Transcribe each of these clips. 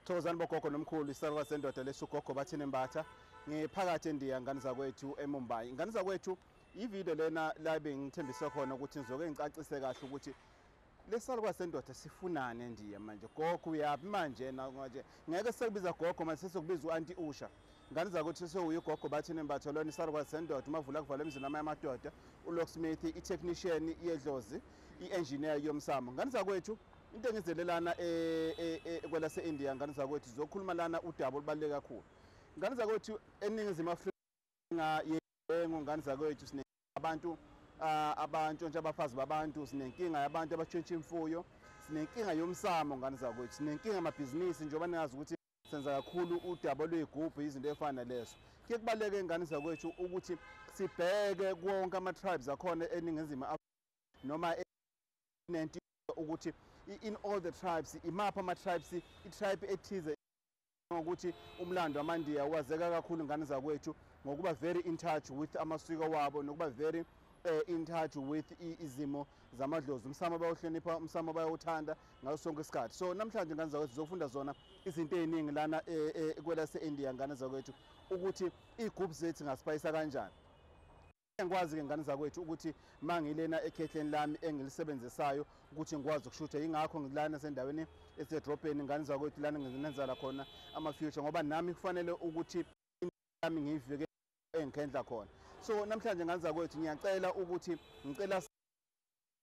Thokozani bogogo nomkhulu isakwa sendoda lesugogo Bathini Mbatha ngiphakathi endiya ngane zakwethu eMumbai. Ingane zakwethu ivideo lena la bengithembisa khona ukuthi ngizoke ngicacise kahle ukuthi lesalwa sendoda sifunane ndiye manje. Gogo uyapi manje manje ngeke sekubiza gogo manje sesokubiza uanti Usha. Ngane zakwethu sewuyigogo Bathini Mbatha lona isalwa sendoda mavula kuvala emzini amadoda uLocksmith itechnician yedlozi iengineer yomsamo. Ngane zakwethu into engizelelana kwela se-India ngane zakwethu zokhuluma lana udaba olubaluleke kakhulu. Ngane zakwethu eningizimu Afrika ngane zakwethu sine abantu abantshontsha abafazi babantu, sinenkinga yabantu abatshontsha imfuyo, sinenkinga yomsamo ngane zakwethu, sinenkinga amabhizinisi njengoba ningazi ukuthi senza kakhulu udaba lwezigubhu izinto efana lezo. Ke kubaleke ngane zakwethu ukuthi sibheke konke ama-tribes akhona eningizimu Afrika noma ukuthi in all the tribes imapha ama-tribes i-tribe ethize ukuthi umlando wamandiya wazeka kakhulu ngane zakwethu ngokuba very in touch with amasiko wabo nokuba very in touch with izimo zamadlozi. Umsamo bayawuhlonipha, umsamo bayawuthanda ngaso sonke isikhathi. So namhlanje ngane zakwethu zofunda zona izinto eziningi lana kwela se-India ngane zakwethu ukuthi igroup zethu ngasipayisa kanjani. Ngikwazi ke ngane zakwethu ukuthi mangilena ekhehleni lami engilisebenzisayo ukuthi ngikwazi ukushutha, ingakho ngilana sendaweni esedrobheni ngane zakwethu lana nginenzala khona ama-future ngoba nami kufanele ukuthi nami ngivike engikhendla khona. So namhlanje ngane zakwethu ngiyacela ukuthi ngicela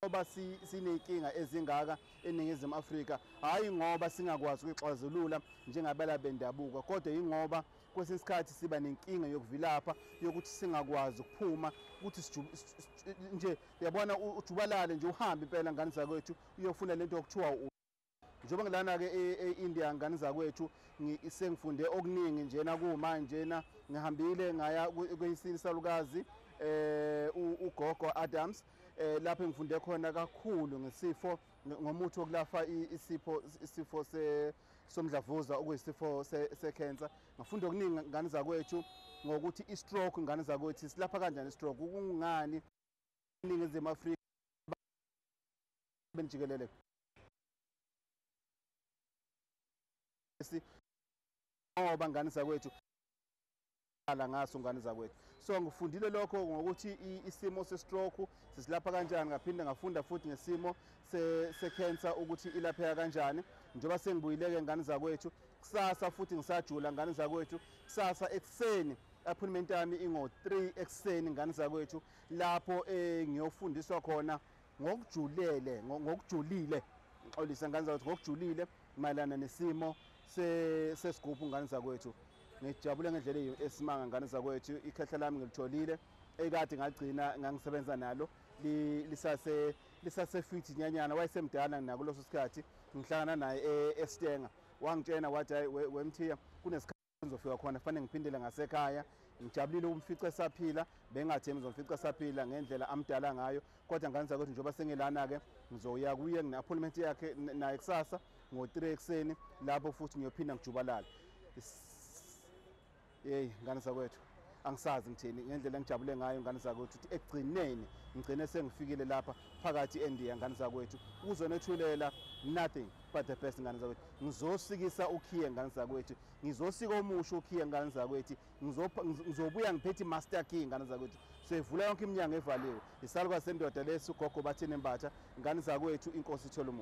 ngoba sineyinkinga ezingaka eningizimu Afrika, hayi ngoba singakwazi ukuxazulula njengabala bendabuko, kodwa ingoba kwesinye isikhathi siba nenkinga yokuvilapha yokuthi singakwazi ukuphuma ukuthi nje uyabona ujubalale nje uhambe impela ngane zakwethu uyofuna lento okuthiwa njengoba ngilana ke eIndia ngane zakwethu sengifunde okuningi njena kumanje ngihambile ngaya kwisisalukazi uGogo Adams lapho ngifunde khona kakhulu ngesifo ngomuthi wokulafa isifo somdlavuza okuyisifo secancer. Ngafunda okuningi ngane zakwethu ngokuthi i-stroke ngane zakwethu silapha kanjani i-stroke, kungani iningizimu Afrika benjikelele ngoba ngane zakwethu ngaso ngane zakwethu. So ngifundile lokho ngokuthi isimo se-stroke sisilapha kanjani, ngaphinde ngafunda futhi ngesimo se-cancer ukuthi ilapheka kanjani. Njengoba sengibuyileke ngane zakwethu kusasa futhi ngisajula ngane zakwethu kusasa ekseni appointment yami ingo-3 ekseni ngane zakwethu lapho ngiyofundiswa khona ngokujulile ngixolisa ngane zakwethu ngokujulile mayelana nesimo sesigubhu ngane zakwethu. Ngijabule ngendlela esimanga ngane zakwethu, ikhehla lami ngilitholile ekade ngagcina ngangisebenza nalo lisase fit nyanyana, wayesemdala nakuloso sikhathi ngihlangana naye eStenga wangitshena wathi hayi wemthiya kunesikhathi ngizofika khona kufanele ngiphindele ngasekhaya. Ngijabulile umfice esaphila, bengathembi ngizomfica esaphila ngendlela amdala ngayo, kodwa ngane zakwethu njengoba sengilana ke ngizoya kuye ngine-appointment yakhe naye kusasa ngo-3 ekseni lapho futhi ngiyophinda ngijubalala. Ngane zakwethu angisazi ngithini ngendlela engijabule ngayo ngane zakwethu ukuthi ekugcineni ngigcine sengifikile lapha phakathi eNdiya ngane zakwethu uzonethulela nothing but the best ngane zakwethu. Ngizosikisa ukhiye ngane zakwethu, ngizosika omusha ukhiye ngane zakwethu, ngizobuya ngiphethe master key ngane zakwethu. Sevula yonke iminyango evaliwe. Isalwa sendoda lesugogo Bathini Mbatha ngane zakwethu, inkosi ithole umoya.